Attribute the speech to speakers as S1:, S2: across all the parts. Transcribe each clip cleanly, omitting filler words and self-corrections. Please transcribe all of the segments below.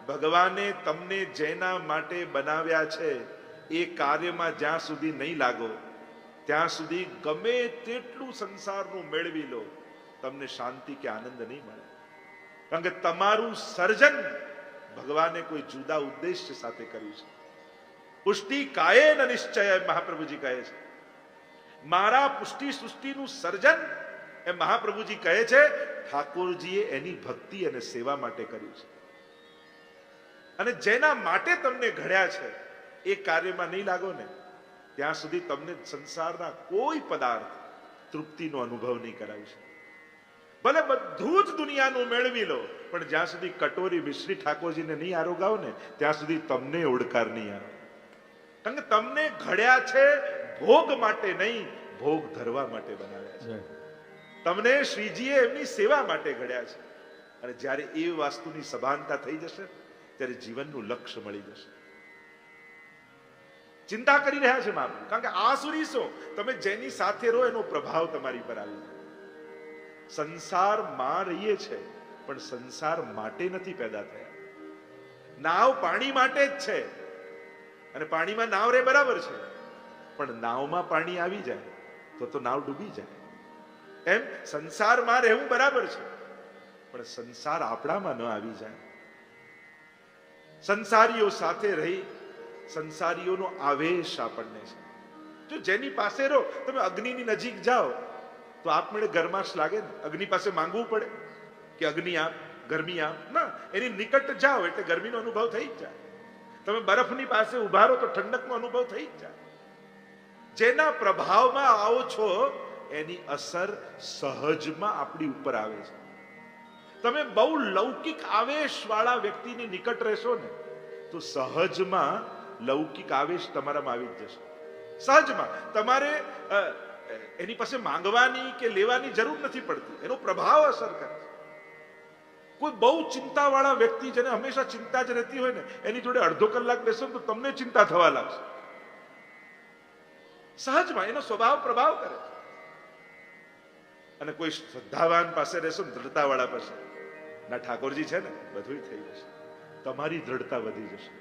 S1: ભગવાને તમને જેના માટે બનાવ્યા છે એ કાર્યમાં જ્યાં સુધી નહીં લાગો ત્યાં સુધી ગમે તેટલું સંસારનું મેળવી લો, તમને શાંતિ કે આનંદ નહીં મળે. કારણ કે તમારું સર્જન ભગવાને કોઈ જુદા ઉદ્દેશ્ય સાથે કર્યું છે. પુષ્ટિ કાયેન નિશ્ચય મહાપ્રભુજી કહે છે. મારા પુષ્ટિ સૃષ્ટિનું સર્જન એ મહાપ્રભુજી કહે છે ઠાકોરજીએ એની ભક્તિ અને સેવા માટે કર્યું છે. અને જેના માટે તમને ઘડ્યા છે એ કાર્યમાં નહીં લાગો ને ત્યાં સુધી તમને સંસારના કોઈ પદાર્થ તૃપ્તિનો અનુભવ નહીં કરાવી શકે. ભલે બધું જ દુનિયાનું મેળવી લો, પણ જ્યાં સુધી કટોરી મિશ્રી ઠાકોરજીને નહીં આરોગાવ ને ત્યાં સુધી તમને ઓડકાર નહીં આવે. કારણ કે તમને ઘડ્યા છે ભોગ માટે નહીં, ભોગ ધરવા માટે બનાવ્યા છે. તમને શ્રીજીએ એમની સેવા માટે ઘડ્યા છે. અને જ્યારે એ વાસ્તુની સભાનતા થઈ જશે ત્યારે જીવનનું લક્ષ્ય મળી જશે. ચિંતા કરી રહ્યા છે મહાપ્રભુ, કારણ કે આસુરી છો તમે, જેની સાથે રહો એનો પ્રભાવ તમારી પર આવી જાય. સંસારમાં રહીએ છે પણ સંસાર માટે નથી પેદા થયા. નાવ પાણી માટે જ છે અને પાણીમાં નાવ રે બરાબર છે, પણ નાવમાં પાણી આવી જાય તો નાવ ડૂબી જાય. એમ સંસારમાં રહેવું બરાબર છે, પણ સંસાર આપણામાં ન આવી જાય. સંસારીઓ સાથે રહી સંસારીઓનો આવેશ આપણને છે. જો જેની પાસે રહો, તમે અગ્નિની નજીક જાઓ તો આપમેળે ગરમાશ લાગે ને. અગ્નિ પાસે માંગવું પડે કે અગ્નિ આપ, ગરમી આપ? ના, એની નિકટ જાઓ એટલે ગરમીનો અનુભવ થઈ જ જાય. તમે બરફની પાસે ઉભા રહો તો ઠંડકનો અનુભવ થઈ જ જાય. જેના પ્રભાવમાં આવો છો એની અસર સહજમાં આપણી ઉપર આવે છે. તમે બહુ લૌકિક આવેશ વાળા વ્યક્તિની નિકટ રહેશો ને તો સહજમાં લૌકિક આવેશ તમારામાં આવી જ જશે. સહજમાં તમારે એની પાસે માંગવાની કે લેવાની જરૂર નથી પડતી, એનો પ્રભાવ અસર કરે છે. કોઈ બહુ ચિંતા વાળા વ્યક્તિ જેને હંમેશા ચિંતા જ રહેતી હોય ને એની જોડે અડધો કલાક બેસો તો તમને ચિંતા થવા લાગશે. સહજમાં એનો સ્વભાવ પ્રભાવ કરે છે. અને કોઈ શ્રદ્ધાવાન પાસે રહેશો ને, દ્રઢતા વાળા પાસે, ના ઠાકોરજી છે ને, બધું થઈ જશે. તમારી દ્રઢતા વધી જશે.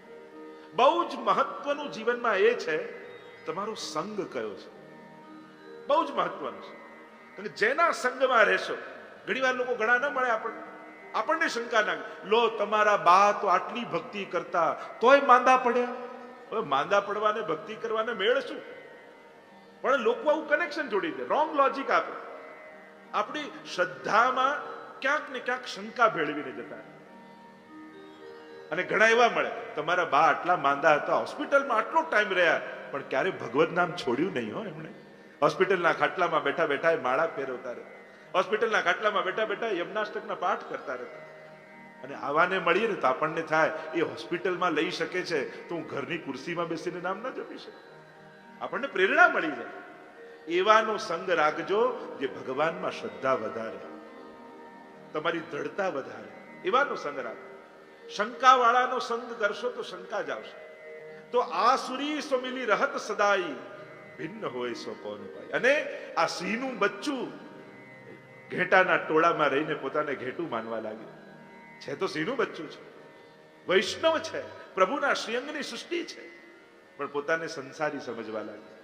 S1: બહુ જ મહત્વનું જીવનમાં એ છે તમારો સંગ કયો છે. બહુ જ મહત્વનું છે. અને જેના સંગમાં રહેશો, ઘણી વાર લોકો ઘણા ન મળે આપણને શંકા ના, લો તમારા બા તો આટલી ભક્તિ કરતા તોય માંદા પડ્યા. હવે માંદા પડવાને ભક્તિ કરવાને મેળ શું? પણ લોકો આવું કનેક્શન જોડી દે, રોંગ લોજિક આપે. આપણી શ્રદ્ધામાં ક્યાંક ને ક્યાંક શંકા ભેળવીને જતા. અને ઘણા એવા મળે, તમારા બા આટલા માંદા હતા, હોસ્પિટલમાં આટલો ટાઈમ રહ્યા, પણ ક્યારે ભગવત નામ છોડ્યું નહીં હો એમણે. હોસ્પિટલના ખાટલામાં બેઠા બેઠા એ માળા ફેરવતા રહેતા, હોસ્પિટલના ખાટલામાં બેઠા બેઠા યમનાષ્ટકના પાઠ કરતા રહેતા. અને આવાને મળીએ ને તો આપણને થાય એ હોસ્પિટલમાં લઈ શકે છે તો હું ઘરની ખુરશીમાં બેસીને નામ ન જપી શકું. આપણને પ્રેરણા મળી જાય. એવાનો સંગ રાખજો જે ભગવાનમાં શ્રદ્ધા વધારે, તમારી દ્રઢતા વધારે. એવાનો સંગ રાખજો. શંકા વાળાનો સંગ કરશો તો શંકા જ આવશે. તો આસુરી સો મિલી રહત સદાઈ, ભિન્ન હોય સો કોન પાય. અને આ સિંહનું બચ્ચું ઘેટાના ટોળામાં રહીને પોતાને ઘેટું માનવા લાગ્યું. છે તો સિંહનું બચ્ચું છે, વૈષ્ણવ છે, પ્રભુના શ્રીઅંગની સૃષ્ટિ છે, પણ પોતાને સંસારી સમજવા લાગ્યું.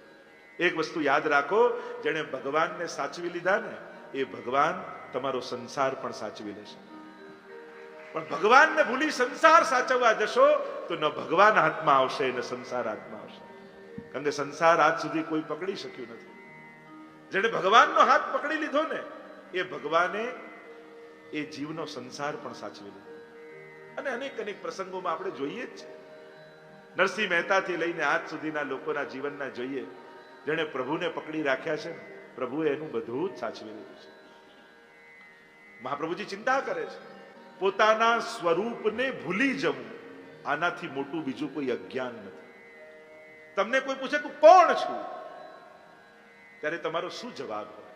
S1: એક વસ્તુ યાદ રાખો, જેણે ભગવાનને સાચવી લીધા ને એ ભગવાન તમારો સંસાર પણ સાચવી લેશે. પણ ભગવાનને ભૂલી સંસાર સાચવવા જશો તો ન ભગવાન હાથમાં આવશે ન સંસાર હાથમાં આવશે. કારણ કે સંસાર આજ સુધી કોઈ પકડી શક્યું નથી. જેણે ભગવાનનો હાથ પકડી લીધો ને એ ભગવાને એ જીવનો સંસાર પણ સાચવી લીધો. અને અનેક અનેક પ્રસંગોમાં આપણે જોઈએ જ છે. નરસિંહ મહેતાથી લઈને આજ સુધીના લોકોના જીવનના જોઈએ, જેણે પ્રભુને પકડી રાખ્યા છે ને પ્રભુએ એનું બધું જ સાચવી લીધું છે. મહાપ્રભુજી ચિંતા કરે છે, પોતાના સ્વરૂપને ભૂલી જવું આનાથી મોટું બીજું કોઈ અજ્ઞાન નથી. તમને કોઈ પૂછે તું કોણ છું, ત્યારે તમારો શું જવાબ હોય?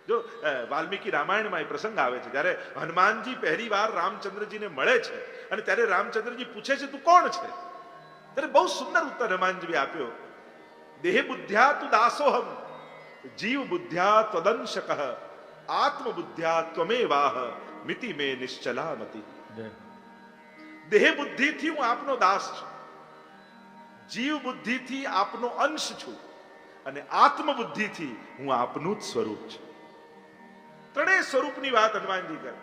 S1: જો વાલ્મીકી રામાયણમાં એ પ્રસંગ આવે છે, જ્યારે હનુમાનજી પહેલી વાર રામચંદ્રજીને મળે છે અને ત્યારે રામચંદ્રજી પૂછે છે તું કોણ છે, ત્યારે બહુ સુંદર ઉત્તર હનુમાનજી આપ્યો. દેહ બુદ્ધ્યા તુ દાસોહમ, જીવ બુદ્ધ્યા ત્વદંશકઃ, આત્મ બુદ્ધ્યા ત્વમેવાહ, મિતિ મે નિશ્ચલામતિ. દેહ બુદ્ધિથી હું આપનો દાસ છું, જીવ બુદ્ધિથી આપનો અંશ છું, અને આત્મ બુદ્ધિથી હું આપનું જ સ્વરૂપ છું. ત્રણેય સ્વરૂપની વાત હનુમાનજી કરે છે.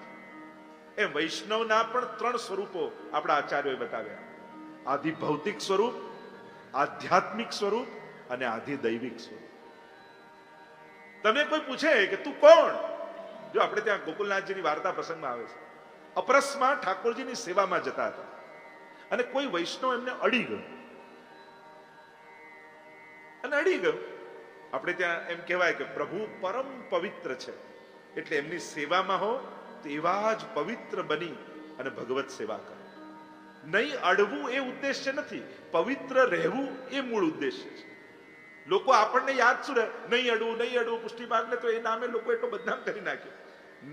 S1: એ વૈષ્ણવના પણ ત્રણ સ્વરૂપો આપણા આચાર્યોએ બતાવ્યા: આધિ ભૌતિક સ્વરૂપ, આધ્યાત્મિક સ્વરૂપ અને આધિ દૈવિક સ્વરૂપ. તમે કોઈ પૂછે કે તું કોણ? જો આપણે ત્યાં ગોકુલનાથજીની વાર્તા પ્રસંગમાં આવે છે. અપરસમાં ઠાકોરજીની સેવામાં જતા હતા અને કોઈ વૈષ્ણવ એમને અડી ગયું. આપણે ત્યાં એમ કહેવાય કે પ્રભુ પરમ પવિત્ર છે, એટલે એમની સેવામાં હો તો એવા જ પવિત્ર બની અને ભગવત સેવા કરો. નહીં અડવું એ ઉદ્દેશ્ય નથી, પવિત્ર રહેવું એ મૂળ ઉદ્દેશ્ય છે. લોકો આપણને યાદ શું રહે? નહીં અડવું પુષ્ટિ માર્ગને તો એ નામે લોકો એટલો બદનામ કરી નાખ્યો.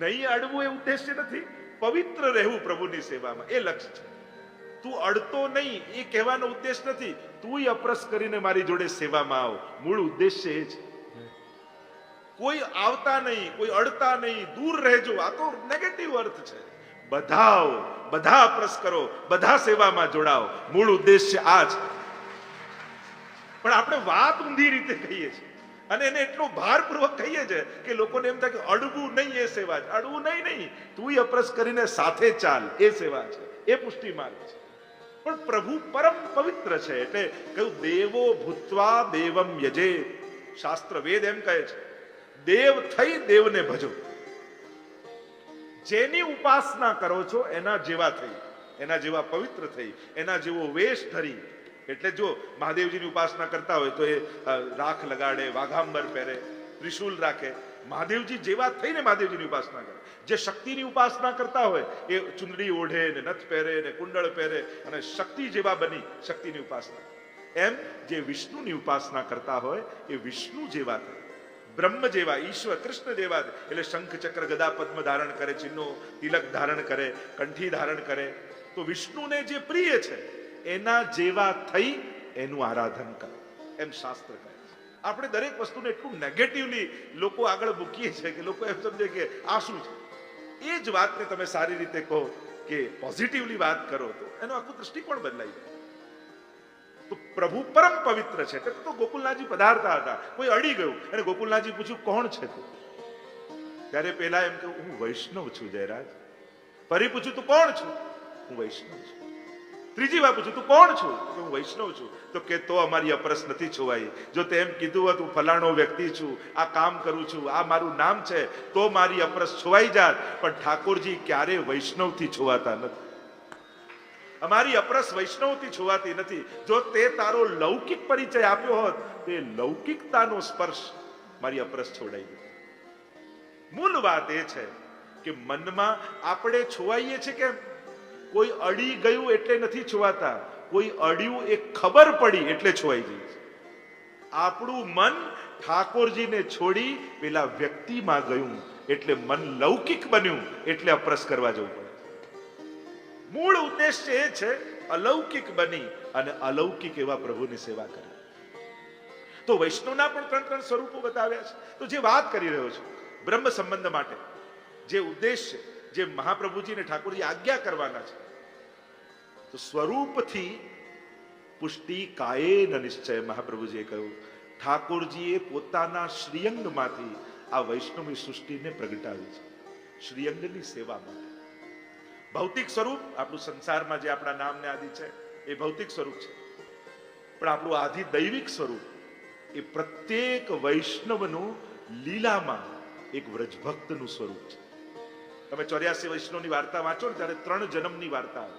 S1: નહીં અડવું એ ઉદ્દેશ્ય નથી, પવિત્ર રહેવું પ્રભુની સેવામાં એ લક્ષ્ય છે. તું અડતો નહીં એ કહેવાનો ઉદ્દેશ નથી, તું અપરસ કરીને મારી જોડે સેવામાં આવ, મૂળ ઉદ્દેશ્ય એ છે. કોઈ આવતા નહીં, કોઈ અડતા નહીં, દૂર રહેજો, આ તો નેગેટિવ અર્થ છે. બધા આવો, બધા અપરસ કરો, બધા સેવામાં જોડાઓ, મૂળ ઉદ્દેશ્ય આ છે. પણ આપણે વાત ઊંધી રીતે કહીએ છીએ અને એને એટલો ભારપૂર્વક કહીએ છીએ કે લોકોને એમ થાય કે અડવું નહીં એ સેવા છે. અડવું નહીં, તું અપરસ કરીને સાથે ચાલ એ સેવા છે, એ પુષ્ટિ માર્ગ છે. પણ પ્રભુ પરમ પવિત્ર છે એટલે કહ્યું દેવો ભૂત્વા દેવમ યજે. શાસ્ત્ર વેદ એમ કહે છે દેવ થઈ દેવને ભજો. જેની ઉપાસના કરો છો એના જેવા થઈ, એના જેવા પવિત્ર થઈ, એના જેવો વેશ ધરી. એટલે જો મહાદેવજીની ઉપાસના કરતા હોય તો એ રાખ લગાડે, વાઘાંબર પહેરે, ત્રિશૂલ રાખે, મહાદેવજી જેવા થઈને મહાદેવજીની ઉપાસના કરે. જે શક્તિની ઉપાસના કરતા હોય એ ચુંદડી ઓઢે ને નથ પહેરે ને કુંડળ પહેરે અને શક્તિ જેવા બની શક્તિની ઉપાસના. એમ જે વિષ્ણુની ઉપાસના કરતા હોય એ વિષ્ણુ જેવા થાય, બ્રહ્મ જેવા, ઈશ્વર કૃષ્ણ જેવા. એટલે શંખ ચક્ર ગદા પદ્મ ધારણ કરે, ચિહ્નો તિલક ધારણ કરે, કંઠી ધારણ કરે. તો વિષ્ણુને જે પ્રિય છે એના જેવા થઈ એનું આરાધન કરો, એમ શાસ્ત્ર કહે છે. આપણે દરેક વસ્તુને એટલું નેગેટિવલી લોકો આગળ મૂકીએ છીએ કે લોકો એમ સમજે કે આ શું છે. એ જ વાતને તમે સારી રીતે કહો કે પોઝિટિવલી વાત કરો તો એનો આખું દૃષ્ટિકોણ બદલાઈ જાય. તો પ્રભુ પરમ પવિત્ર છે. તો ગોકુલનાથજી પધારતા હતા, કોઈ અડી ગયું અને ગોકુલનાથજી પૂછ્યું કોણ છે તું? ત્યારે પેલા એમ કે હું વૈષ્ણવ છું જયરાજ. ફરી પૂછ્યું તું કોણ છું? હું વૈષ્ણવ છું. ત્રીજી વાર પૂછ્યું તું કોણ છું? તો હું વૈષ્ણવ છું. તો કે તો અમારી અપરસ નથી છોવાઈ. જો તે એમ કીધું હોત હું ફલાણો વ્યક્તિ છું, આ કામ કરું છું, આ મારું નામ છે, તો મારી અપરસ છોવાઈ જાત. પણ ઠાકોરજી ક્યારે વૈષ્ણવથી છોવાતા નથી. અમારી અપરસ વૈષ્ણવથી છોવાતી નથી. જો તે તારો લૌકિક પરિચય આપ્યો હોત તે લૌકિકતાનો સ્પર્શ મારી અપરસ છોડાઈ ગયો. મૂળ વાત એ છે કે મનમાં આપણે છોવાઈએ છીએ કે કોઈ અડી ગયું એટલે નથી છોવાતા, કોઈ અડ્યું એ ખબર પડી એટલે છોવાઈ જાય છે. આપણું મન ઠાકોરજીને છોડી પેલા વ્યક્તિમાં ગયું એટલે મન લૌકિક બન્યું એટલે અપરસ કરવા જવું પડે. મૂળ ઉદ્દેશ્ય એ છે અલૌકિક બની અને અલૌકિક એવા પ્રભુની સેવા કરી. તો વૈષ્ણવના પણ ત્રણ સ્વરૂપો બતાવ્યા છે. તો જે વાત કરી રહ્યો છું બ્રહ્મ સંબંધ માટે જે ઉદ્દેશ્ય, જે મહાપ્રભુજીને ઠાકોરજી આજ્ઞા કરવાના છે, તો સ્વરૂપથી પુષ્ટિ કાયેન નિશ્ચય. મહાપ્રભુજીએ કહ્યું ઠાકોરજીએ પોતાના શ્રીઅંગમાંથી આ વૈષ્ણવી સૃષ્ટિને પ્રગટાવી છે, શ્રીઅંગની સેવા માટે. ભૌતિક સ્વરૂપ આપણું સંસારમાં જે આપણા નામ ને આદિ છે એ ભૌતિક સ્વરૂપ છે, પણ આપણું આદિ દૈવિક સ્વરૂપ એ પ્રત્યેક વૈષ્ણવનું લીલામાં એક વ્રજભક્તનું સ્વરૂપ છે. તમે 84 વૈષ્ણવની વાર્તા વાંચો ને ત્યારે 3 જન્મની વાર્તા આવે.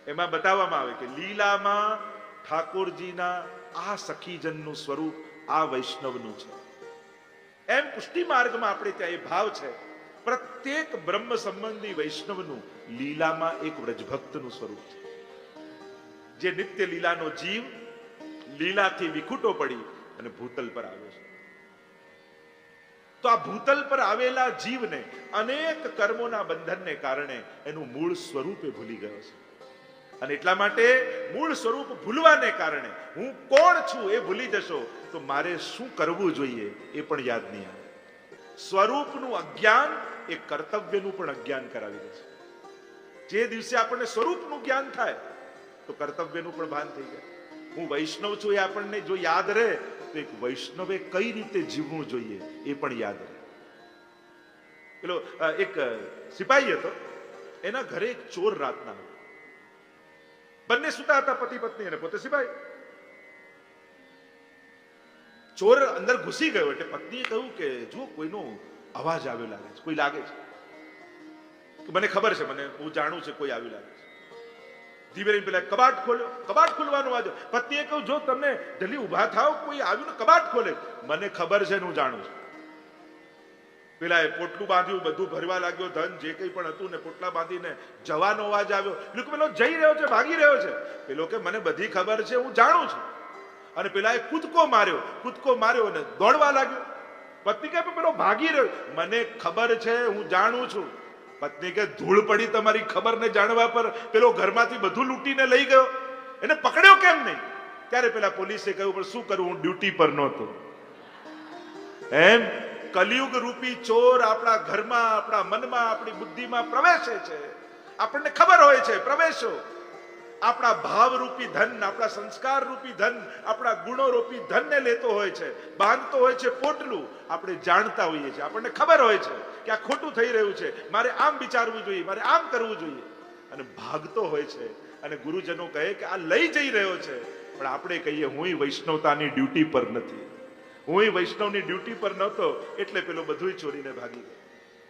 S1: એમાં બતાવવામાં આવે કે લીલામાં ઠાકોરજીના આ સખીજનનું સ્વરૂપ આ વૈષ્ણવનું છે. એમ પુષ્ટિ માર્ગમાં આપણે ત્યાં એ ભાવ છે પ્રત્યેક બ્રહ્મ સંબંધી વૈષ્ણવનું લીલામાં એક વ્રજભક્તનું સ્વરૂપ છે. જે નિત્ય લીલાનો જીવ લીલાથી વિખૂટો પડી અને ભૂતલ પર આવ્યો છે. તો આ ભૂતલ પર આવેલા જીવને અનેક કર્મોના બંધનને કારણે એનું મૂળ સ્વરૂપ એ ભૂલી ગયો છે. અને એટલા માટે મૂળ સ્વરૂપ ભૂલવાને કારણે હું કોણ છું એ ભૂલી જશો તો મારે શું કરવું જોઈએ એ પણ યાદ નહીં આવે. સ્વરૂપનું અજ્ઞાન એ કર્તવ્યનું પણ અજ્ઞાન કરાવી દે છે. જે દિવસે આપણને સ્વરૂપનું જ્ઞાન થાય તો કર્તવ્યનું પણ ભાન થઈ જાય. હું વૈષ્ણવ છું એ આપણને જો યાદ રહે તો એક વૈષ્ણવે કઈ રીતે જીવવું જોઈએ એ પણ યાદ રહે. પેલો એક સિપાહી હતો, એના ઘરે એક ચોર રાતના હતો. બંને સુતા હતા, પતિ પત્ની અને પોતે સિપાહી. ચોર અંદર ઘૂસી ગયો એટલે પત્નીએ કહ્યું કે જો કોઈનો અવાજ આવ્યો લાગે છે, કોઈ લાગે છે, મને ખબર છે, હું જાણું છું કોઈ આવ્યું લાગે છે. ધીમે ધીમે પેલા કબાટ ખોલ્યો, કબાટ ખોલવાનો અવાજ. પત્નીએ કહ્યું જો તમને જલ્દી ઉભા થાવ, કોઈ આવ્યું ને કબાટ ખોલે. મને ખબર છે, હું જાણું છું. પેલા પોટલું બાંધ્યું, બધું ભરવા લાગ્યો, ધન જે કંઈ પણ હતું ને પોટલા બાંધીને જવાનો અવાજ આવ્યો. પેલો જઈ રહ્યો છે, ભાગી રહ્યો છે. પેલો કે મને બધી ખબર છે, હું જાણું છું. અને પેલા એ કૂદકો માર્યો અને દોડવા લાગ્યો. પત્ની કે પેલો ભાગી રહ્યો, મને ખબર છે, હું જાણું છું. પત્ની કે ધૂળ પડી તમારી ખબર ને જાણવા પર, પેલો ઘરમાંથી બધું લૂંટીને લઈ ગયો, એને પકડ્યો કેમ નહીં? ત્યારે પેલા પોલીસે કહ્યું પણ શું કરું, હું ડ્યુટી પર નહોતો. એમ કલિયુગ રૂપી ચોર આપણા ઘરમાં, આપણા મનમાં, આપણી બુદ્ધિમાં પ્રવેશે છે. આપણને ખબર હોય છે પ્રવેશો. આપણા ભાવ રૂપી ધન, આપણા સંસ્કાર રૂપી ધન, આપણા ગુણો રૂપી ધનને લેતો હોય છે, બાંધતો હોય છે પોટલું. આપણે જાણતા હોઈએ છીએ, આપણને ખબર હોય છે કે આ ખોટું થઈ રહ્યું છે, મારે આમ વિચારવું જોઈએ, મારે આમ કરવું જોઈએ, અને ભાગતો હોય છે. અને ગુરુજનો કહે કે આ લઈ જઈ રહ્યો છે, પણ આપણે કહીએ હું વૈષ્ણવતાની ડ્યુટી પર નથી, હું વૈષ્ણવની ડ્યુટી પર નહોતો એટલે પેલો બધું ચોરીને ભાગી ગયો.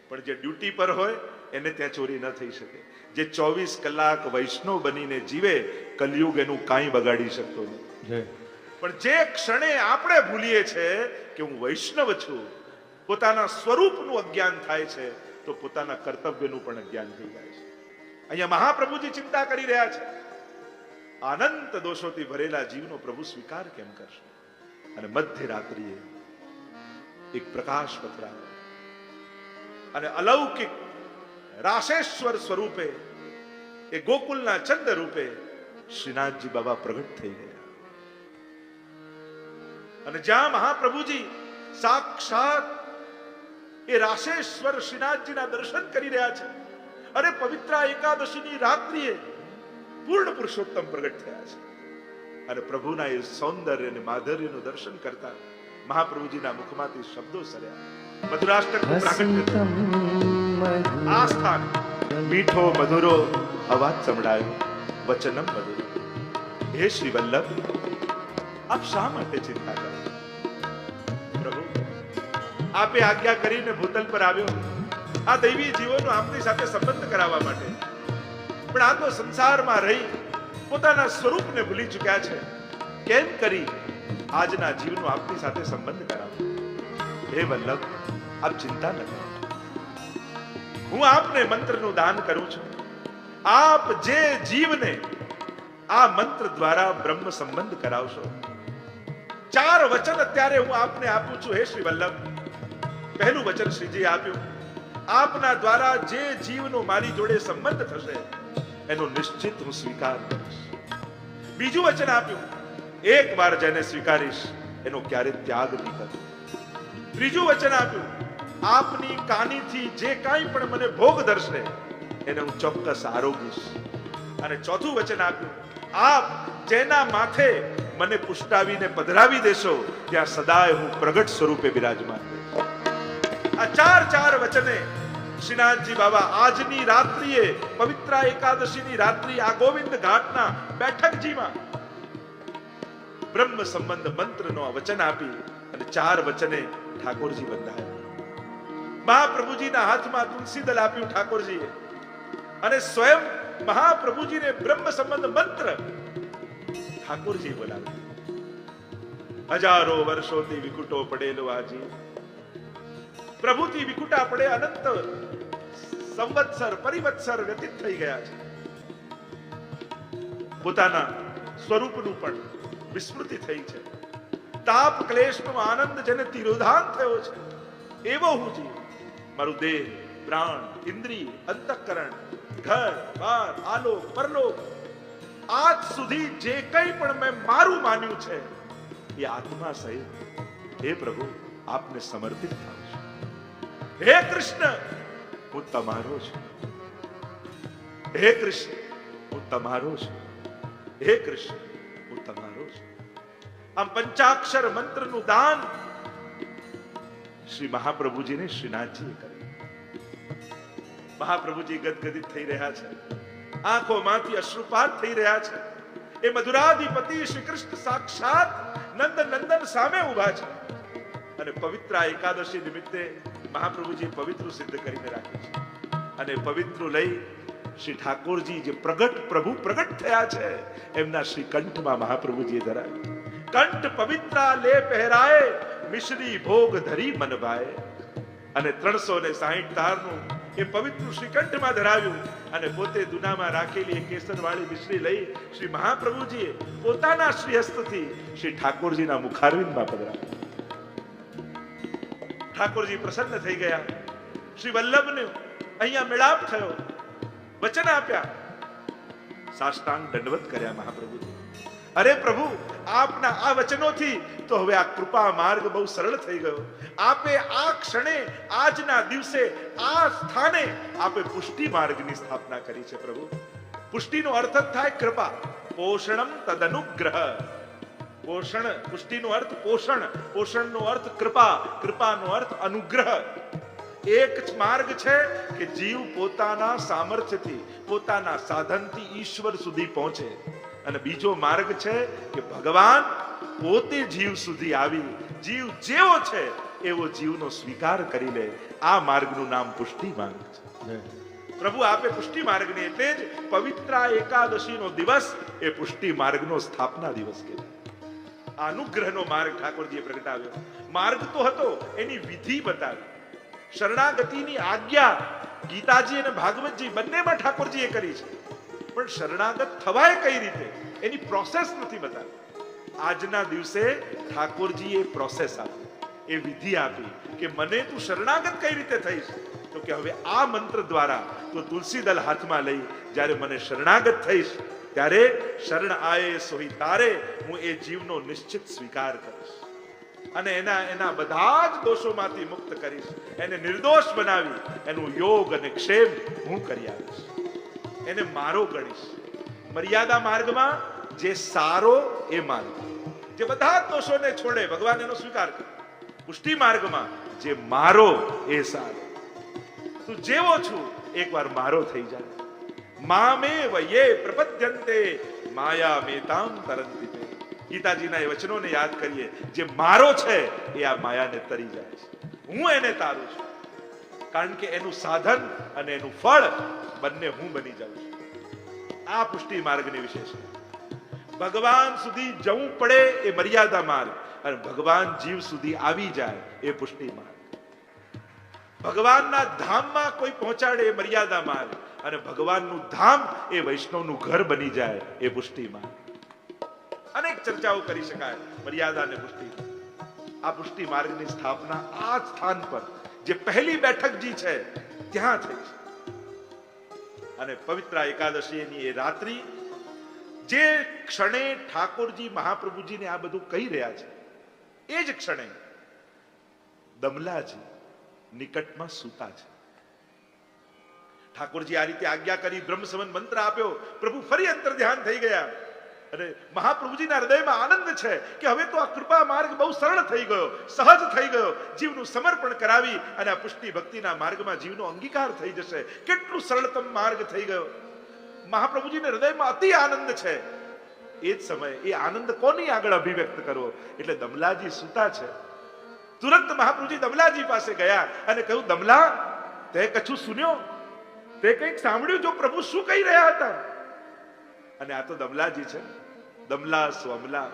S1: પણ જે ડ્યુટી પર હોય એને ત્યાં ચોરી ન થઈ શકે. જે 24 કલાક વૈષ્ણવ બનીને જીવે, કલયુગ એનું કાંઈ બગાડી શકતો નથી. પણ જે ક્ષણે આપણે ભૂલીએ છીએ કે હું વૈષ્ણવ છું, પોતાના સ્વરૂપનું અજ્ઞાન થાય છે તો પોતાના કર્તવ્યનું પણ અજ્ઞાન થઈ જાય છે. અહીંયા મહાપ્રભુજી ચિંતા કરી રહ્યા છે, અનંત દોષોથી ભરેલા જીવનો પ્રભુ સ્વીકાર કેમ કરશે? અને મધ્યરાત્રિએ એક પ્રકાશ પથરાયો અને અલૌકિક રાશેશ્વર સ્વરૂપે, એ ગોકુલના ચંદ રૂપે શ્રીનાથજી બાબા પ્રગટ થઈ ગયા. અને જ્યાં મહાપ્રભુજી સાક્ષાત એ રાશેશ્વર શ્રીનાથજીના દર્શન કરી રહ્યા છે, અને પવિત્ર એકાદશીની રાત્રિએ પૂર્ણ પુરુષોત્તમ પ્રગટ થયા છે. અને પ્રભુના એ સૌંદર્ય અને માધુર્યનું દર્શન કરતા મહાપ્રભુજીના મુખમાંથી શબ્દો સર્યા. મધુરાષ્ટકનું પ્રાગટ્ય, આ સ્થાન મીઠો મધુરો અવાજ સંભળાયો, વચનમ મધુર. હે શ્રી વલ્લભ, આપ શા માટે ચિંતા કરો? પ્રભુ આપે આજ્ઞા કરીને ભૂતલ પર આવ્યો આ દૈવી જીવોનો આપની સાથે સંબંધ કરાવવા માટે, પણ આ તો સંસારમાં રહી પોતાના સ્વરૂપને ભૂલી ચૂક્યા છે. કેમ કરી આજના જીવનો આપની સાથે સંબંધ કરાવો? હે વલ્લભ, આપ ચિંતા ન કરો, હું આપને મંત્રનું દાન કરું છું. આપ જે જીવને આ મંત્ર દ્વારા બ્રહ્મ સંબંધ કરાવશો, 4 વચન અત્યારે હું આપને આપું છું. હે શ્રી વલ્લભ, પહેલું વચન શ્રીજી આપ્યું, આપના દ્વારા જે જીવનો મારી જોડે સંબંધ થશે એનો નિશ્ચિત હું સ્વીકાર કરીશ. બીજું વચન આપ્યું, એક વાર જેને સ્વીકારીશ એનો ક્યારે ત્યાગ નહીં કરું. ત્રીજું વચન આપ્યું, આપની કાનીથી જે કાંઈ પણ મને ભોગ ધરશે એને હું ચોક્કસ આરોગીશ. અને ચોથું વચન આપ્યું, આપ જેના માથે મને પુષ્ટાવીને પધરાવી દેશો ત્યાં સદાય હું પ્રગટ સ્વરૂપે બિરાજમાન રહીશ. આ 4 વચને શ્રીનાથજી બાબા આજની રાત્રિએ, પવિત્ર એકાદશીની રાત્રિ, આ ગોવિંદ ઘાટના બેઠકજીમાં બ્રહ્મ સંબંધ મંત્રનો વચન આપી અને 4 વચને ઠાકોરજી બંધાયા. મહાપ્રભુજીના હાથમાં તુલસી દલ આપ્યું ઠાકોરજીએ, અને સ્વયં મહાપ્રભુજીને બ્રહ્મ સંબંધ મંત્ર ઠાકોરજી બોલાવ્યો. હજારો વર્ષોથી વિકુટો પડેલો આજી પ્રભુથી વિકુટા પડે અનંત સંવત્સર પરિવત્સર વ્યતીત થઈ ગયા છે. પોતાના સ્વરૂપનું પણ વિસ્મૃતિ થઈ છે. તાપ ક્લેશનો આનંદ જેને તિરોધાન થયો છે એવો હું જીવ. મારું દેહ, પ્રાણ, ઇન્દ્રિય, અંતઃકરણ, ઘર બાર, આલોક પરલોક, આજ સુધી જે કંઈ પણ મેં મારું માન્યું છે એ આત્મા સહિત હે પ્રભુ આપને સમર્પિત થાઉં છું. હે કૃષ્ણ, હું તમારો છું. હે કૃષ્ણ હું તમારો છું, હે કૃષ્ણ હું તમારો છું. આમ પંચાક્ષર મંત્રનું દાન શ્રી મહાપ્રભુજીને શ્રીનાથજીએ કર્યું. મહાપ્રભુજી ગદગદિત થઈ રહ્યા છે, આંખોમાંથી અશ્રુપાત થઈ રહ્યા છે. એ મધુરાધિપતિ શ્રી કૃષ્ણ સાક્ષાત નંદ નંદન સામે ઉભા છે અને પવિત્ર એકાદશી નિમિત્તે મહાપ્રભુજી પવિત્ર સિદ્ધ કરીને રાખે છે. અને પવિત્ર લઈ શ્રી ઠાકોરજી જે પ્રભુ પ્રગટ થયા છે એમના શ્રી કંઠમાં મહાપ્રભુજીએ ધરાવ્યું. કંઠ પવિત્રા લે પહેરાય, મિશ્રી ભોગ ધરી મન ભાય. અને 360 તારનું એ પવિત્ર શ્રી કંઠમાં ધરાવ્યું અને પોતે દુનામાં રાખેલી એ કેસરવાળી મિશ્રી લઈ શ્રી મહાપ્રભુજીએ પોતાના શ્રી હસ્તથી શ્રી ઠાકોરજીના મુખારવિંદમાં પધરાવ્યું. ઠાકોરજી પ્રસન્ન થઈ ગયા. શ્રી વલ્લભને અહીંયા મેળાપ થયો, વચન આપ્યા, સાષ્ટાંગ દંડવત કર્યા મહાપ્રભુજી. અરે પ્રભુ, આપના આ વચનોથી તો હવે આ કૃપા માર્ગ બહુ સરળ થઈ ગયો. આપે આ ક્ષણે, આજના દિવસે, આ સ્થાને આપે પુષ્ટિ માર્ગની સ્થાપના કરી છે પ્રભુ. પુષ્ટિનો અર્થ જ થાય કૃપા. પોષણમ તદનુગ્રહ. પોષણ, પુષ્ટિનો અર્થ પોષણ, પોષણનો અર્થ કૃપા, કૃપાનો અર્થ અનુગ્રહ. એક જ માર્ગ છે કે જીવ પોતાના સામર્થ્યથી, પોતાના સાધનથી ઈશ્વર સુધી પહોંચે. અને બીજો માર્ગ છે કે ભગવાન પોતે જીવ સુધી આવી જીવ જેવો છે એવો જીવનો સ્વીકાર કરી લે. આ માર્ગનું નામ પુષ્ટિ માર્ગ છે. પ્રભુ આપે પુષ્ટિ માર્ગને એટલે જ પવિત્ર એકાદશીનો દિવસ એ પુષ્ટિ માર્ગનો સ્થાપના દિવસ કહેવાય. આ અનુગ્રહનો માર્ગ ઠાકોરજીએ પ્રગટાવ્યો. માર્ગ તો હતો, એની વિધિ બતાવી. શરણાગતિની આજ્ઞા ગીતાજી અને ભાગવતજી બંનેમાં ઠાકોરજીએ કરી છે, પણ શરણાગત થવાય કઈ રીતે એની પ્રોસેસ નથી બતાવી. આજના દિવસે ઠાકોરજીએ પ્રોસેસ આપી, એ વિધિ આપી કે મને તું શરણાગત કઈ રીતે થઈશ, તો કે હવે આ મંત્ર દ્વારા તો તુલસી દલ હાથમાં લઈ જ્યારે મને શરણાગત થઈશ ત્યારે શરણ આયે સોહી તારે, હું એ જીવનો નિશ્ચિત સ્વીકાર કરીશ અને એના બધા જ દોષોમાંથી મુક્ત કરીશ. એને નિર્દોષ બનાવી એનું યોગ અને ક્ષેમ હું કરી આવીશ, એને મારો ગણીશ. મર્યાદા માર્ગમાં જે સારો એ માર્ગ, જે બધા દોષોને છોડે ભગવાન એનો સ્વીકાર કરે. પુષ્ટિ માર્ગમાં જે મારો એ સારો. તું જેવો છું એકવાર મારો થઈ જાય. મામેવ યે પ્રપદ્યન્તે માયા મેતામ તરંતિ તે. ગીતાજીના એ વચનોને યાદ કરીએ. જે મારો છે એ આ માયાને તરી જાય છે. હું એને તારું છું, કારણ કે એનું સાધન અને એનું ફળ બંને હું બની જાઉં છું. આ પુષ્ટિ માર્ગની વિશેષતા. ભગવાન સુધી જવું પડે એ મર્યાદા માર્ગ, અને ભગવાન જીવ સુધી આવી જાય એ પુષ્ટિ માર્ગ. ભગવાનના ધામમાં કોઈ પહોંચાડે એ મર્યાદા માર્ગ, અને ભગવાનનું ધામ એ વૈષ્ણવનું ઘર બની જાય એ પુષ્ટિ માર્ગ. અનેક ચર્ચાઓ કરી શકાય મર્યાદા અને પુષ્ટિ. આ પુષ્ટિ માર્ગની સ્થાપના આ સ્થાન પર જે પહેલી બેઠકજી છે ત્યાં થઈ છે. અને પવિત્ર એકાદશીની એ રાત્રિ, જે ક્ષણે ઠાકોરજી મહાપ્રભુજીને આ બધું કહી રહ્યા છે એ જ ક્ષણે દમલાજી નિકટમાં સૂતા છે. ઠાકોરજી આ રીતે આજ્ઞા કરી, બ્રહ્મ સંબંધ મંત્ર આપ્યો, પ્રભુ ફરી અંતર ધ્યાન થઈ ગયા. અને મહાપ્રભુજીના હૃદયમાં આનંદ છે કે હવે તો આ કૃપા માર્ગ બહુ સરળ થઈ ગયો, સહજ થઈ ગયો. જીવનું સમર્પણ કરાવી અને આ પુષ્ટિ ભક્તિના માર્ગમાં જીવનો અંગીકાર થઈ જશે. કેટલું સરળતમ માર્ગ થઈ ગયો. મહાપ્રભુજીના હૃદયમાં અતિ આનંદ છે. એ જ સમયે એ આનંદ કોની આગળ અભિવ્યક્ત કરવો, એટલે દમલાજી સૂતા છે. તુરંત મહાપ્રભુજી દમલાજી પાસે ગયા અને કહ્યું, દમલા, તે કછું સુન્યો? તે કંઈક સાંભળ્યું જો પ્રભુ શું કહી રહ્યા હતા? અને આ તો દમલાજી છે, દમલા સ્વમલા,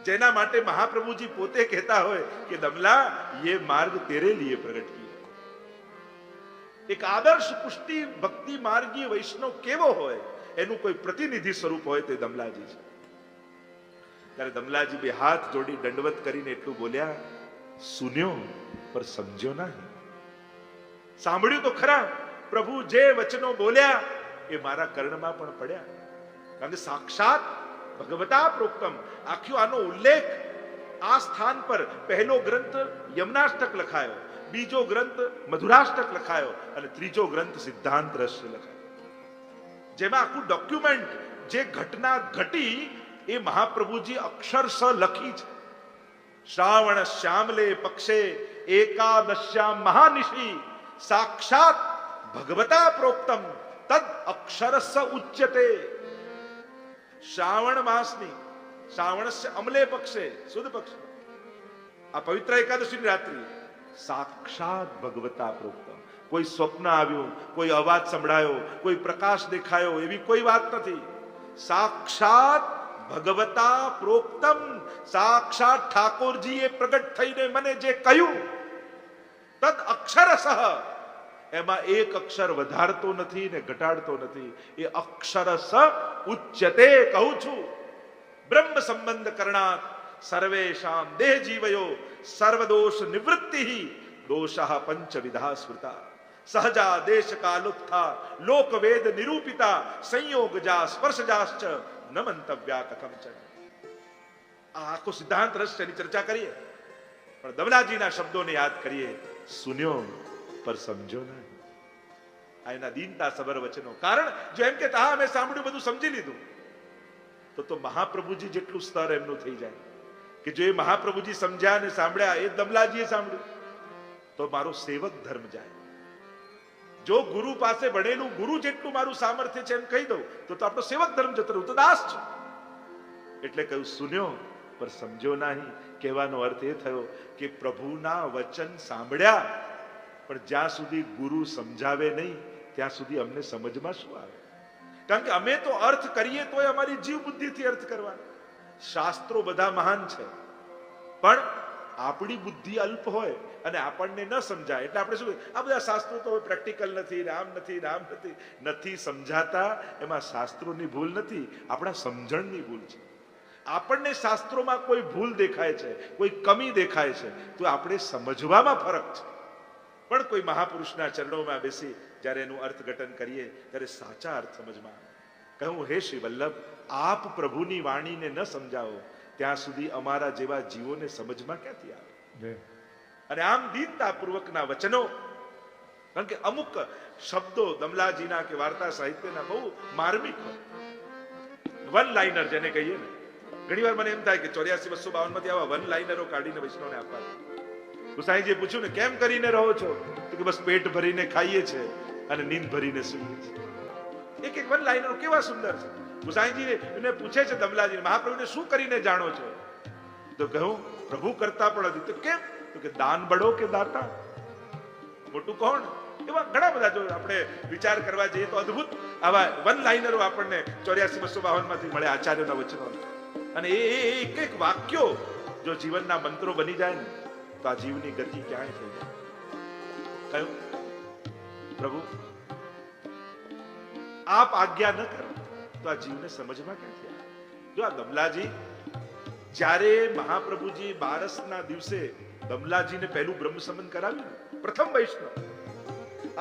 S1: જેના માટે મહાપ્રભુજી પોતે કહેતા હોય કે દમલા, ये मार्ग तेरे लिए प्रकट किया. એક આદર્શ પુષ્ટિ ભક્તિ માર્ગી વૈષ્ણવ કેવો હોય એનું કોઈ પ્રતિનિધિ સ્વરૂપ હોય તે દમલાજી છે. ત્યારે દમલાજી બે હાથ જોડી દંડવત કરીને એટલું બોલ્યા, સુન્યો પર સમજ્યો નહીં. સાંભળ્યું તો ખરા, પ્રભુ જે વચનો બોલ્યા એ મારા કર્ણમાં પણ પડ્યા. કારણ કે સાક્ષાત ભગવતા પ્રોક્તમ, આખો આનો ઉલ્લેખ આ સ્થાન પર પહેલો ગ્રંથ યમનાષ્ટક લખાયો, બીજો ગ્રંથ મધુરાષ્ટક લખાયો અને ત્રીજો ગ્રંથ સિદ્ધાંત રહસ્ય લખાયો. જેમાં આખું ડોક્યુમેન્ટ જે ઘટના ઘટી એ મહાપ્રભુજી અક્ષરશ લખી છે. શ્રાવણ શ્યામલે પક્ષે એકાદશ્યામ મહાનિશી સાક્ષાત ભગવતા પ્રોક્તમ તદ અક્ષરસ ઉચ્યતે. શ્રાવણ માસની શ્રાવણસ્ય અમલે પક્ષે સુદ પક્ષ આ પવિત્ર એકાદશીની રાત્રિ સાક્ષાત ભગવતા પ્રોક્તમ. કોઈ સ્વપ્ન આવ્યું, કોઈ અવાજ સંભળાયો, કોઈ પ્રકાશ દેખાયો, એવી કોઈ વાત નથી. સાક્ષાત ભગવતા પ્રોક્તમ, સાક્ષાત ઠાકોરજીએ પ્રગટ થઈને મને જે કહ્યું તદ અક્ષરસઃ, એમાં એક અક્ષર વધારતો નથી ને ઘટાડતો નથી. એ અક્ષરસ ઉચ્યતે, કહું છું. બ્રહ્મ સંબંધ કરણાત સર્વેષામ દેહ જીવયો સર્વદોષ નિવૃત્તિ દોષઃ પંચવિધા સ્મૃતા સહજા દેશ કાલુત્થા લોકવેદ નિરૂપિતા સંયોગજા સ્પર્શજાશ્ચ ન મંતવ્યા કથંચન. આ આખો સિદ્ધાંત રહસ્યની ચર્ચા કરીએ, પણ દમલાજીના શબ્દોને યાદ કરીએ. સુન્યો પર સમજો નહીં. આ એના દીનતા સબર વચનો. કારણ જો એમ કે હા અમે સાંભળ્યું, બધું સમજી લીધું, તો મહાપ્રભુજી જેટલું સ્તર એમનું થઈ જાય કે જો એ મહાપ્રભુજી સમજ્યા અને સાંભળ્યા, એ દમલાજીએ સાંભળ્યું, તો મારો સેવક ધર્મ જાય. જો ગુરુ પાસે ભણેલું ગુરુ જેટલું મારું સામર્થ્ય છે એમ કહી દઉં તો આપણો સેવક ધર્મ જતો રહ્યું, તો દાસ છે. એટલે કહ્યું સુન્યો પર સમજો નહીં. કહેવાનો અર્થ એ થયો કે પ્રભુના વચન સાંભળ્યા, પણ જ્યાં સુધી ગુરુ સમજાવે નહીં ત્યાં સુધી અમને સમજમાં શું આવે? કારણ કે અમે તો અર્થ કરીએ તો અમારી જીવ બુદ્ધિથી અર્થ કરવાનો. શાસ્ત્રો બધા મહાન છે, પણ આપણી બુદ્ધિ અલ્પ હોય અને આપણને ન સમજાય એટલે આપણે શું, આ બધા શાસ્ત્રો તો પ્રેક્ટિકલ નથી, રામ નથી, રામ નથી. નથી સમજાતા એમાં શાસ્ત્રોની ભૂલ નથી, આપણા સમજણની ભૂલ છે. આપણને શાસ્ત્રોમાં કોઈ ભૂલ દેખાય છે, કોઈ કમી દેખાય છે, તો આપણે સમજવામાં ફરક છે. પણ કોઈ મહાપુરુષના ચરણોમાં બેસી જ્યારે એનું અર્થઘટન કરીએ ત્યારે સાચા અર્થ સમજમાં આવે. કહું હે શ્રી વલ્લભ, આપ પ્રભુની વાણીને ન સમજાવો ત્યાં સુધી અમારા જેવા જીવોને સમજમાં ક્યાંથી આવે? અને આમ દીનતા પૂર્વકના વચનો, કારણ કે અમુક શબ્દો દમલાજીના કે વાર્તા સાહિત્યના બહુ માર્મિક હોય. વન લાઇનર જેને કહીએ ને, ઘણી વાર મને એમ થાય કે 84-252 માંથી આવા વન લાઇનરો કાઢીને વૈષ્ણવને આપવા. ગુસાઈજીએ પૂછ્યું ને કેમ કરીને રહો છો? તો કે બસ પેટ ભરીને ખાઈએ છે અને નીંદ ભરીને સૂઈએ છે. એક એક વન લાઇનરો કેવા સુંદર છે. ગુસાઈજી એને પૂછે છે દમલાજી, મહાપ્રભુને શું કરીને જાણો છો? તો કહું પ્રભુ કરતા પણ હતી. તો કેમ? તો કે દાન બડો કે દાતા, મોટું કોણ? એવા ઘણા બધા જો આપણે વિચાર કરવા જઈએ તો અદ્ભુત આવા વન લાઇનરો આપણને 84-252 માંથી મળે આચાર્યોના વચનો. અને એ એક એક વાક્યો જો જીવનના મંત્રો બની જાય ને તો આ જીવની ગતિ ક્યાંય થઈ જાય. કહ્યું પ્રભુ આપ આજ્ઞા ન કરો તો આ જીવને સમજમાં ક્યાંથી આવે? જો આ દમલાજી, જ્યારે મહાપ્રભુજી બારસના દિવસે દમલાજીને પહેલું બ્રહ્મ સંબંધ કરાવ્યું, પ્રથમ વૈષ્ણવ,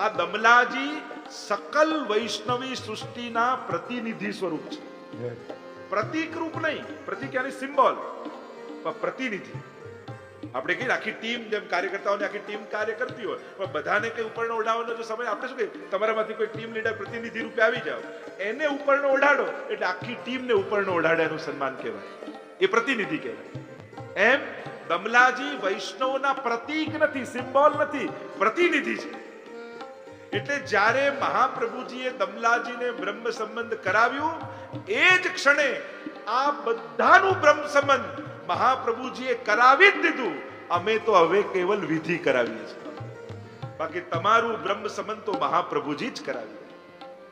S1: આ દમલાજી સકલ વૈષ્ણવી સૃષ્ટિના પ્રતિનિધિ સ્વરૂપ છે. પ્રતીક રૂપ નહીં, પ્રતીક યાની સિમ્બોલ, પણ પ્રતિનિધિ. આપણે કહીએ આખી ટીમ, જેમ કાર્યકર્તાઓની આખી ટીમ કાર્ય કરતી હોય, પણ બધાને કઈ ઉપરનો ઓઢાવવાનો જો સમય, આપણે શું કહીએ તમારામાંથી કોઈ ટીમ લીડર પ્રતિનિધિ રૂપે આવી જાવ, એને ઉપરનો ઓઢાડો એટલે આખી ટીમને ઉપરનો ઓઢાડે, એનું સન્માન કહેવાય, એ પ્રતિનિધિ કહેવાય. એમ દમલાજી વૈષ્ણવના પ્રતીક નથી, સિમ્બોલ નથી, પ્રતિનિધિ છે. એટલે જ્યારે મહાપ્રભુજીએ દમલાજીને બ્રહ્મ સંબંધ કરાવ્યું, એ જ ક્ષણે આ બધાનું બ્રહ્મ સંબંધ મહાપ્રભુજીએ કરાવી જ દીધું. અમે તો હવે કેવલ વિધિ કરાવીએ છીએ, બાકી તમારું બ્રહ્મ સંબંધ તો મહાપ્રભુજી જ કરાવીએ.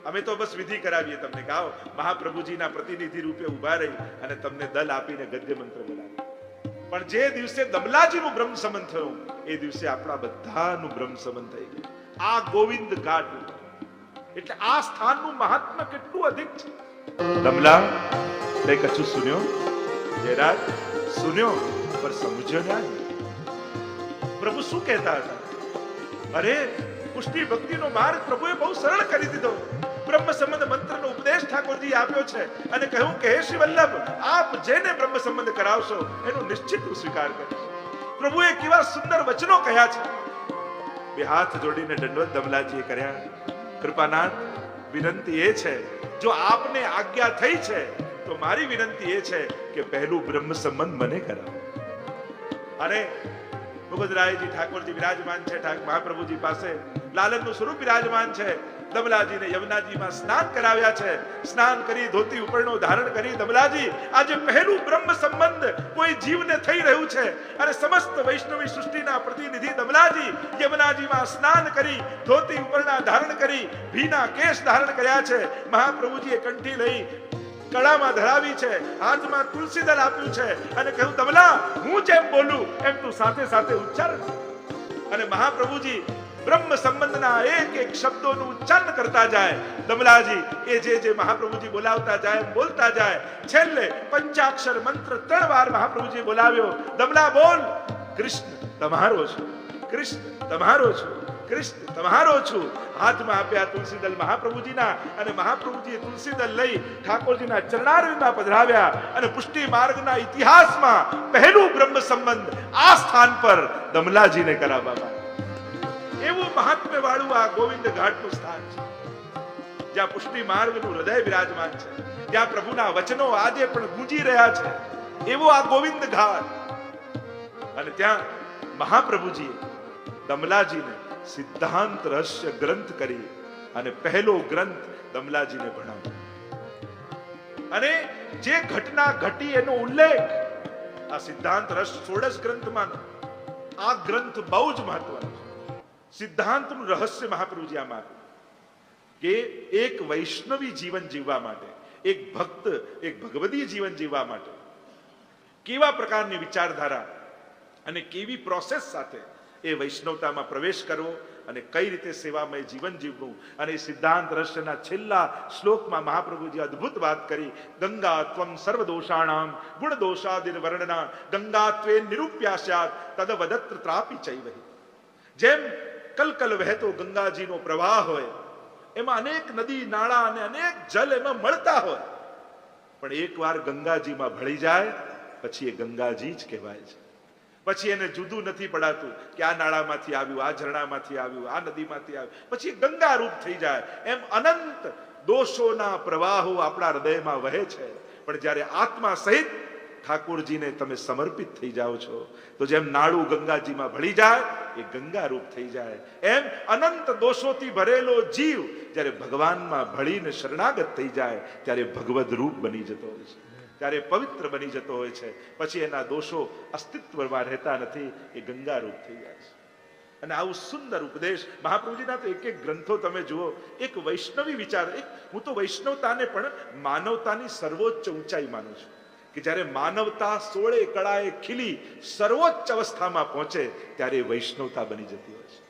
S1: અમે તો બસ વિધિ કરાવીએ તમને, ગાઓ મહાપ્રભુજીના પ્રતિનિધિ રૂપે ઉભા રહી અને તમને દલ આપીને ગદ્ય મંત્ર બોલાવીએ. પણ જે દિવસે દમલાજીનું બ્રહ્મ સંબંધ થયું, એ દિવસે આપણા બધાનું બ્રહ્મ સંબંધ થઈ ગયું. આ ગોવિંદ ઘાટ, એટલે આ સ્થાનનું મહાત્મ્ય કેટલું અધિક છે. દમલા તે કશું સુન્યો? જયરાજ સુન્યો પર સમજો ના. પ્રભુ શું કહેતા હતા? અરે પુષ્ટિ ભક્તિનો માર્ગ પ્રભુએ બહુ સરળ કરી દીધો. બ્રહ્મ સંબંધ મંત્રનો ઉપદેશ ઠાકોરજી આપ્યો છે અને કહ્યું કે હે શ્રી વલ્લભ, આપ જેને બ્રહ્મ સંબંધ કરાવશો એનો નિશ્ચિત સ્વીકાર કરીશ. પ્રભુએ કેવા સુંદર વચનો કહ્યા છે. બે હાથ જોડીને દંડવત દમલાજીએ કર્યા. કૃપાનાથ, વિનંતી એ છે જો આપને આજ્ઞા થઈ છે તો મારી વિનંતી એ છે કે પહેલું બ્રહ્મ સંબંધ મને કરાવો. અને ભગવદરાયજી ઠાકોરજી વિરાજમાન છે, મહાપ્રભુજી પાસે લાલનનું સ્વરૂપ વિરાજમાન છે. દમલાજીને યમુનાજીમાં સ્નાન કરાવ્યા છે. સ્નાન કરી ધોતી ઉપરનો ધારણ કરી દમલાજી આજે પહેલું બ્રહ્મ સંબંધ કોઈ જીવને થઈ રહ્યું છે. અને સમસ્ત વૈષ્ણવી સૃષ્ટિના પ્રતિનિધિ દમલાજી યમુનાજીમાં સ્નાન કરી ધોતી ઉપરના ધારણ કરી ભીના કેશ ધારણ કર્યા છે. મહાપ્રભુજીએ કંઠી લઈ કળામાં ધરાવી છે, હાથમાં તુલસીદળ આપ્યું છે અને કહ્યું દમલા હું જેમ બોલું એમ તું સાથે સાથે ઉચ્ચારણ. અને મહાપ્રભુજી બ્રહ્મ સંબંધના એક એક શબ્દોનું ઉચ્ચારણ કરતા જાય. દમલાજી એ જે મહાપ્રભુજી બોલાવતા જાય બોલતા જાય. છેલ્લે પંચાક્ષર મંત્ર 3 વાર મહાપ્રભુજી બોલાવ્યો. દમલા બોલ, કૃષ્ણ તમારો છું, કૃષ્ણ તમારો છું, કૃષ્ણ તમારો છું. હાથમાં આપ્યા તુલસીદળ મહાપ્રભુજીના અને મહાપ્રભુજીએ તુલસીદળ લઈ ઠાકોરજીના ચરણારવિંદમાં પધરાવ્યા. અને પુષ્ટિ માર્ગના ઇતિહાસમાં પહેલું બ્રહ્મ સંબંધ આ સ્થાન પર દમલાજીને કરાવવામાં. એવું મહાત્મ્ય વાળું આ ગોવિંદ ઘાટનું સ્થાન છે, જ્યાં પુષ્ટિ માર્ગનું હૃદય વિરાજમાન છે, જ્યાં પ્રભુના વચનો આજે પણ ગુંજી રહ્યા છે. એવો આ ગોવિંદ ઘાટ. અને ત્યાં મહાપ્રભુજીએ દમલાજીને સિદ્ધાંત રહસ્ય ગ્રંથ કરી અને પહેલો ગ્રંથ દમલાજીને ભણાવ્યો. અને જે ઘટના ઘટી એનો ઉલ્લેખ આ સિદ્ધાંત રહસ્ય 16 ગ્રંથમાં. આ ગ્રંથ બહુ જ મહત્વનો છે. સિદ્ધાંતનું રહસ્ય મહાપ્રભુજી આમાં કે એક વૈષ્ણવી જીવન જીવવા માટે, એક ભક્ત, એક ભગવદી જીવન જીવવા માટે કેવા પ્રકારની વિચારધારા અને કેવી પ્રોસેસ સાથે એ વૈષ્ણવતામાં પ્રવેશ કરવો અને કઈ રીતે સેવામય જીવન જીવવું. અને સિદ્ધાંત રહસ્યના છેલ્લા શ્લોકમાં મહાપ્રભુજી અદ્ભુત વાત કરી. ગંગા ત્વમ સર્વદોષાણામ ગુણ દોષાદિન વર્ણના ગંગાત્વે નિરૂપ્યાસ્યાત તદવદત્ર ત્રાપી ચૈવહી. જેમ કલકલ વહેતો ગંગાજીનો પ્રવાહ હોય, એમાં અનેક નદી નાળા અને અનેક જલ એમાં મળતા હોય, પણ એકવાર ગંગાજીમાં ભળી જાય પછી એ ગંગાજી જ કહેવાય છે. પછી એને જુદું નથી પડાતું કે આ નાળામાંથી આવ્યું, આ ઝરણામાંથી આવ્યું, આ નદીમાંથી આવ્યું, પછી ગંગા રૂપ થઈ જાય. એમ અનંત દોષોના પ્રવાહો આપણા હૃદયમાં વહે છે. પણ જ્યારે આત્મા સહિત ઠાકોરજીને તમે સમર્પિત થઈ જાઓ છો તો જેમ નાળું ગંગાજીમાં ભળી જાય એ ગંગા રૂપ થઈ જાય. એમ અનંત દોષોથી ભરેલો જીવ જ્યારે ભગવાનમાં ભળીને શરણાગત થઈ જાય ત્યારે ભગવદ રૂપ બની જતો હોય છે, ત્યારે પવિત્ર બની જતો હોય છે. પછી એના દોષો અસ્તિત્વમાં રહેતા નથી, એ ગંગા રૂપ થઈ જાય છે. અને આવું સુંદર ઉપદેશ મહાપ્રભુજીના તો એક એક ગ્રંથો તમે જુઓ. એક વૈષ્ણવી વિચાર, હું તો વૈષ્ણવતાને પણ માનવતાની સર્વોચ્ચ ઊંચાઈ માનું છું કે જ્યારે માનવતા 16 કળાએ ખીલી સર્વોચ્ચ અવસ્થામાં પહોંચે ત્યારે વૈષ્ણવતા બની જતી હોય છે.